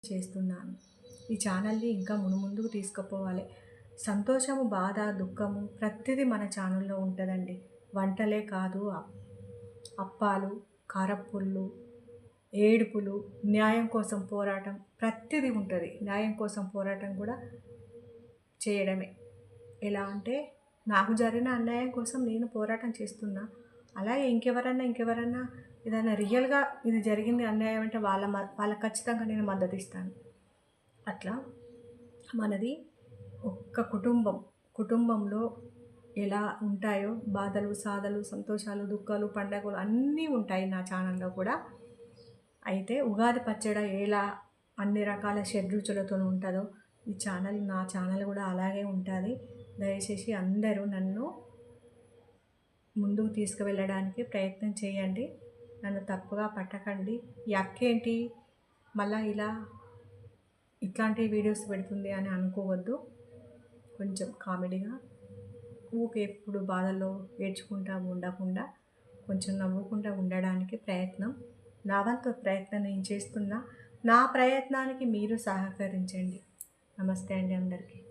చేస్తున్నాను. ఈ ఛానల్ని ఇంకా మునుముందుకు తీసుకుపోవాలి. సంతోషము, బాధ, దుఃఖము ప్రతిదీ మన ఛానల్లో ఉంటుందండి. వంటలే కాదు, అప్పాలు, కారప్పుళ్ళు, ఏడుపులు, న్యాయం కోసం పోరాటం ప్రతిదీ ఉంటుంది. న్యాయం కోసం పోరాటం కూడా చేయడమే. ఎలా అంటే నాకు జరిగిన అన్యాయం కోసం నేను పోరాటం చేస్తున్నా. అలాగే ఇంకెవరన్నా ఏదైనా రియల్గా ఇది జరిగింది అన్యాయం అంటే వాళ్ళకి ఖచ్చితంగా నేను మద్దతు ఇస్తాను. అట్లా మనది ఒక్క కుటుంబంలో ఎలా ఉంటాయో బాధలు, సాధలు, సంతోషాలు, దుఃఖాలు, పండగలు అన్నీ ఉంటాయి నా ఛానల్లో కూడా. అయితే ఉగాది పచ్చడి ఎలా అన్ని రకాల షడ్రుచులతో ఉంటుందో నా ఛానల్ కూడా అలాగే ఉంటుంది. దయచేసి అందరూ నన్ను ముందుకు తీసుకువెళ్ళడానికి ప్రయత్నం చేయండి. నన్ను తప్పుగా పట్టకండి. ఈ అక్కేంటి మళ్ళీ ఇట్లాంటి వీడియోస్ పెడుతుంది అని అనుకోవద్దు. కొంచెం కామెడీగా ఊకే ఎప్పుడు బాధల్లో ఏడ్చుకుంటా ఉండకుండా కొంచెం నవ్వుకుంటూ ఉండడానికి నా వంతు ప్రయత్నం నేను చేస్తున్నా. నా ప్రయత్నానికి మీరు సహకరించండి. నమస్తే అండి అందరికీ.